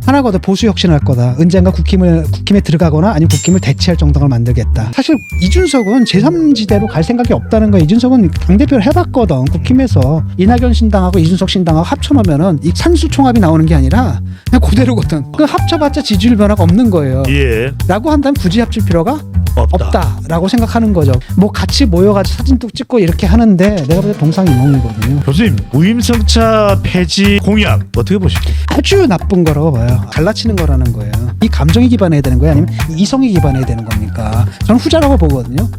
하나거든. 보수 혁신할 거다. 언젠가 국힘에 들어가거나 아니면 국힘을 대체할 정당을 만들겠다. 사실 이준석은 제3지대로 갈 생각이 없다는 거야. 이준석은 당대표를 해봤거든. 국힘에서 이낙연 신당하고 이준석 신당하고 합쳐놓으면은 이 산수 총합이 나오는 게 아니라 그냥 그대로거든. 그 합쳐봤자 지지율 변화가 없는 거예요. 예. 라고 한다면 굳이 합칠 필요가 없다라고 생각하는 거죠. 뭐 같이 모여가지고 사진도 찍고 이렇게 하는데 내가 볼 때 동상이몽이거든요. 교수님, 무임승차 폐지 공약 어떻게 보십니까? 아주 나쁜 거라고 봐요. 갈라치는 거라는 거예요. 이 감정이 기반해야 되는 거예요? 아니면 이성이 기반해야 되는 겁니까? 저는 후자라고 보거든요.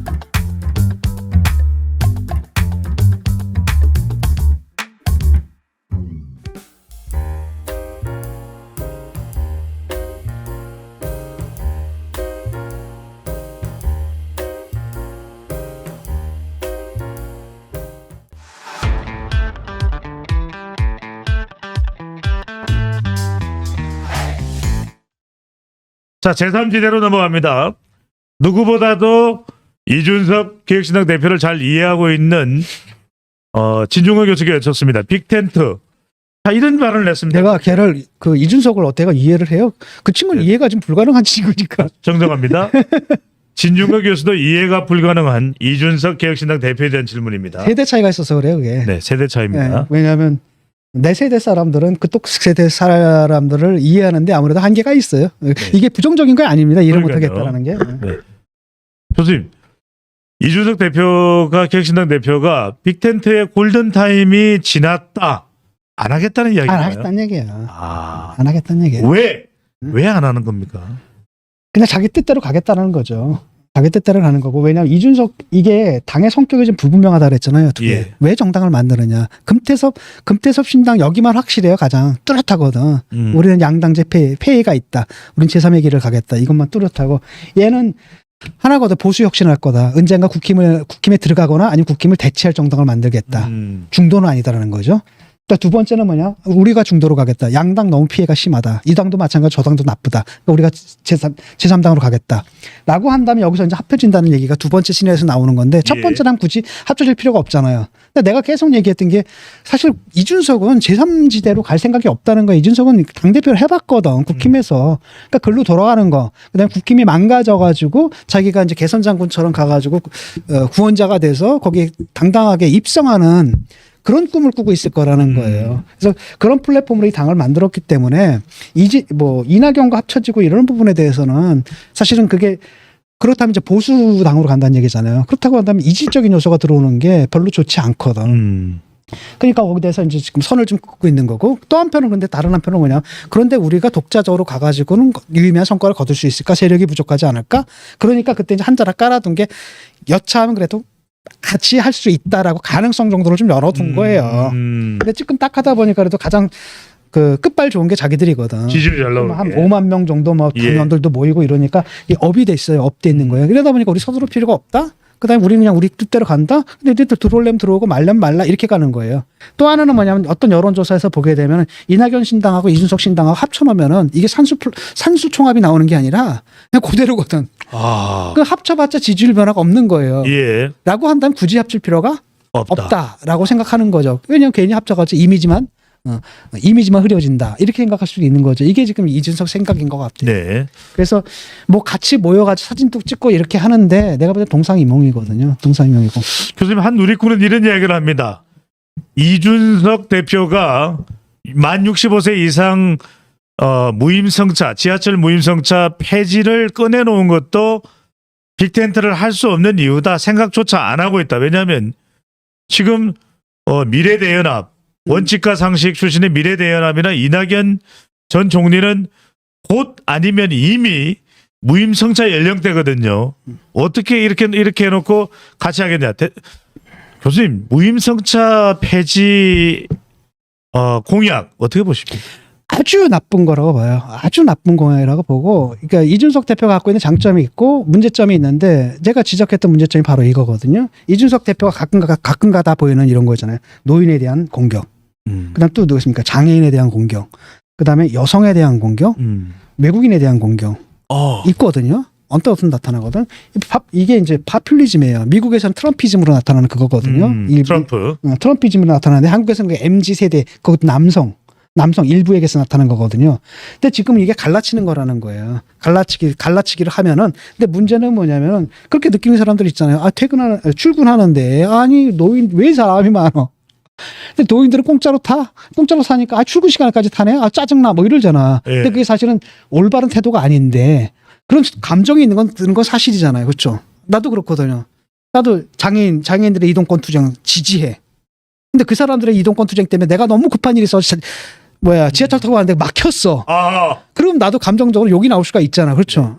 자, 제3지대로 넘어갑니다. 누구보다도 이준석 기획신당 대표를 잘 이해하고 있는 진중권 교수가 여쭙습니다. 빅텐트. 자, 이런 발언을 냈습니다. 내가 걔를 그 이준석을 어때가 이해를 해요? 그 친구는 네. 이해가 지금 불가능한 친구니까. 정정합니다. 진중권 교수도 이해가 불가능한 이준석 기획신당 대표에 대한 질문입니다. 세대 차이가 있어서 그래요, 그게. 네, 세대 차이입니다. 네, 왜냐하면 내 세대 사람들은 그쪽 세대 사람들을 이해하는데 아무래도 한계가 있어요. 이게 부정적인 거 아닙니다. 이해를 못하겠다라는 게. 네. 교수님, 이준석 대표가 기획신당 대표가 빅텐트의 골든타임이 지났다. 안 하겠다는 안 이야기인가요? 하겠다는 얘기야. 아, 안 하겠다는 얘기야. 왜 안 하는 겁니까? 그냥 자기 뜻대로 가겠다는 거죠. 자기 뜻대로 가는 거고. 왜냐하면 이준석 이게 당의 성격이 좀 불분명하다 그랬잖아요. 두 개. 예. 왜 정당을 만드느냐. 금태섭 신당 여기만 확실해요. 가장 뚜렷하거든. 우리는 양당제 폐해가 있다. 우리는 제3의 길을 가겠다. 이것만 뚜렷하고. 얘는 하나거든. 보수 혁신할 거다. 언젠가 국힘에 들어가거나 아니면 국힘을 대체할 정당을 만들겠다. 중도는 아니다라는 거죠. 또 두 번째는 뭐냐? 우리가 중도로 가겠다. 양당 너무 피해가 심하다. 이 당도 마찬가지, 저 당도 나쁘다. 그러니까 우리가 제3당으로 가겠다. 라고 한다면 여기서 이제 합쳐진다는 얘기가 두 번째 시내에서 나오는 건데 첫 번째랑 굳이 합쳐질 필요가 없잖아요. 근데 내가 계속 얘기했던 게 사실 이준석은 제3지대로 갈 생각이 없다는 거예요. 이준석은 당대표를 해봤거든. 국힘에서. 그러니까 글로 돌아가는 거. 그다음에 국힘이 망가져가지고 자기가 이제 개선 장군처럼 가가지고 구원자가 돼서 거기에 당당하게 입성하는 그런 꿈을 꾸고 있을 거라는 거예요. 그래서 그런 플랫폼으로 이 당을 만들었기 때문에 이낙연과 합쳐지고 이런 부분에 대해서는 사실은 그게 그렇다면 이제 보수당으로 간다는 얘기잖아요. 그렇다고 한다면 이질적인 요소가 들어오는 게 별로 좋지 않거든. 그러니까 거기에 대해서 이제 지금 선을 좀 긋고 있는 거고 또 한편은 근데 다른 한편은 뭐냐. 그런데 우리가 독자적으로 가가지고는 유의미한 성과를 거둘 수 있을까? 세력이 부족하지 않을까? 그러니까 그때 이제 한 자락 깔아둔 게 여차하면 그래도 같이 할 수 있다라고 가능성 정도를 좀 열어둔 거예요. 근데 지금 딱 하다 보니까 그래도 가장 그 끝발 좋은 게 자기들이거든. 지지율이 잘 나오는 한 게. 5만 명 정도 뭐 당원들도 모이고 이러니까 이 업이 돼 있어요. 업돼 있는 거예요. 이러다 보니까 우리 서두를 필요가 없다. 그다음에 우리 그냥 우리 뜻대로 간다. 근데 니들 들어오려면 들어오고 말려면 말라 이렇게 가는 거예요. 또 하나는 뭐냐면 어떤 여론조사에서 보게 되면 이낙연 신당하고 이준석 신당하고 합쳐놓으면은 이게 산수 총합이 나오는 게 아니라 그냥 그대로거든. 아, 그 합쳐봤자 지지율 변화가 없는 거예요. 예, 라고 한다면 굳이 합칠 필요가 없다. 없다라고 생각하는 거죠. 왜냐하면 괜히 합쳐가지고 이미지만 흐려진다 이렇게 생각할 수도 있는 거죠. 이게 지금 이준석 생각인 것 같아요. 네. 그래서 뭐 같이 모여가지고 사진도 찍고 이렇게 하는데 내가 볼 때 동상이몽이거든요. 동상이몽이고. 교수님, 한 누리꾼은 이런 이야기를 합니다. 이준석 대표가 만 65세 이상 무임승차, 지하철 무임승차 폐지를 꺼내놓은 것도 빅텐트를 할 수 없는 이유다. 생각조차 안 하고 있다. 왜냐하면 지금 미래대연합, 원칙과 상식 출신의 미래대연합이나 이낙연 전 총리는 곧 아니면 이미 무임승차 연령대거든요. 어떻게 이렇게 해놓고 같이 하겠냐. 교수님, 무임승차 폐지 공약 어떻게 보십니까? 아주 나쁜 거라고 봐요. 아주 나쁜 공약이라고 보고, 그러니까 이준석 대표가 갖고 있는 장점이 있고 문제점이 있는데 제가 지적했던 문제점이 바로 이거거든요. 이준석 대표가 가끔가다 보이는 이런 거잖아요. 노인에 대한 공격. 그다음 또 누구십니까? 장애인에 대한 공격. 그다음에 여성에 대한 공격. 외국인에 대한 공격. 있거든요. 언뜻 나타나거든. 이게 이제 파퓰리즘이에요. 미국에서는 트럼피즘으로 나타나는 그거거든요. 트럼프. 트럼피즘으로 나타나는데 한국에서는 그 MZ 세대, 그것도 남성. 남성 일부에게서 나타난 거거든요. 근데 지금 이게 갈라치는 거라는 거예요. 갈라치기를 하면은, 근데 문제는 뭐냐면은 그렇게 느끼는 사람들 있잖아요. 아, 출근하는데, 아니, 노인 왜 사람이 많어? 근데 노인들은 공짜로 사니까, 아, 출근 시간까지 타네? 아, 짜증나. 뭐 이러잖아. 예. 근데 그게 사실은 올바른 태도가 아닌데, 그런 감정이 있는 건 사실이잖아요. 그렇죠? 나도 그렇거든요. 나도 장애인들의 이동권 투쟁 지지해. 근데 그 사람들의 이동권 투쟁 때문에 내가 너무 급한 일이 있어. 지하철 타고 가는데 막혔어. 그럼 나도 감정적으로 욕이 나올 수가 있잖아. 그렇죠?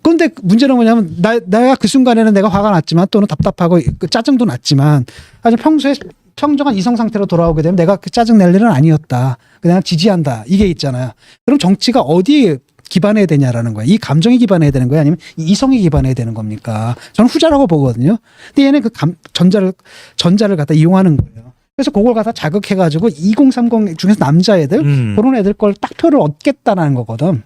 그런데 문제는 뭐냐면 내가 그 순간에는 내가 화가 났지만 또는 답답하고 짜증도 났지만 아주 평소에 평정한 이성 상태로 돌아오게 되면 내가 그 짜증 낼 일은 아니었다. 그냥 지지한다. 이게 있잖아요. 그럼 정치가 어디에 기반해야 되냐라는 거야. 이 감정이 기반해야 되는 거야? 아니면 이 이성이 기반해야 되는 겁니까? 저는 후자라고 보거든요. 근데 얘는 그 전자를 갖다 이용하는 거예요. 그래서 그걸 갖다 자극해가지고 2030 중에서 남자애들, 그런 애들 걸 딱 표를 얻겠다는 거거든.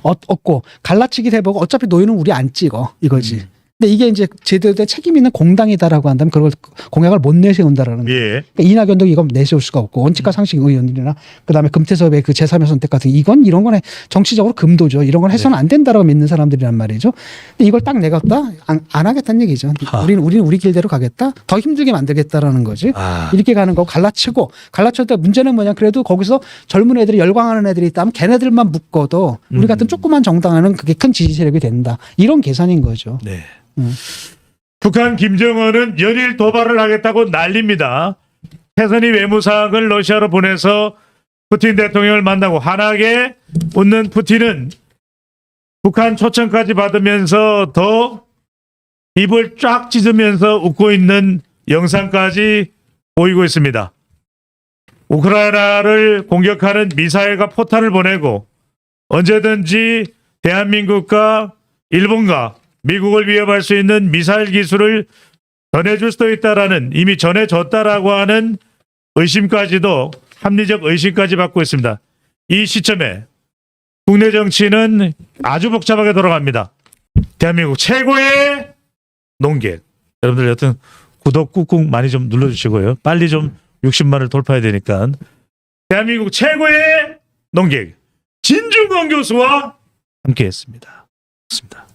얻고 갈라치기를 해보고 어차피 노인은 우리 안 찍어. 이거지. 근데 이게 이제 제대로 된 책임 있는 공당이다라고 한다면 그걸 공약을 못 내세운다라는 거예요. 예. 그러니까 이낙연도 이건 내세울 수가 없고 원칙과 상식 의원들이나 그다음에 금태섭의 그 제3의 선택 같은 이런 거는 정치적으로 금도죠. 이런 건 해서는 안 된다라고 믿는 사람들이란 말이죠. 근데 이걸 딱 내갔다 안 하겠다는 얘기죠. 우리는 우리 길대로 가겠다. 더 힘들게 만들겠다라는 거지. 이렇게 가는 거 갈라쳤을 때 문제는 뭐냐? 그래도 거기서 젊은 애들이 열광하는 애들이 있다면 걔네들만 묶어도 우리 같은 조그만 정당하는 그게 큰 지지 세력이 된다. 이런 계산인 거죠. 네. 북한 김정은은 연일 도발을 하겠다고 난립니다. 해선이 외무상을 러시아로 보내서 푸틴 대통령을 만나고 환하게 웃는 푸틴은 북한 초청까지 받으면서 더 입을 쫙 찢으면서 웃고 있는 영상까지 보이고 있습니다. 우크라이나를 공격하는 미사일과 포탄을 보내고 언제든지 대한민국과 일본과 미국을 위협할 수 있는 미사일 기술을 전해줄 수도 있다라는, 이미 전해줬다라고 하는 의심까지도, 합리적 의심까지 받고 있습니다. 이 시점에 국내 정치는 아주 복잡하게 돌아갑니다. 대한민국 최고의 농객. 여러분들 여튼 구독 꾹꾹 많이 좀 눌러주시고요. 빨리 좀 60만을 돌파해야 되니까. 대한민국 최고의 농객 진중권 교수와 함께했습니다. 좋습니다.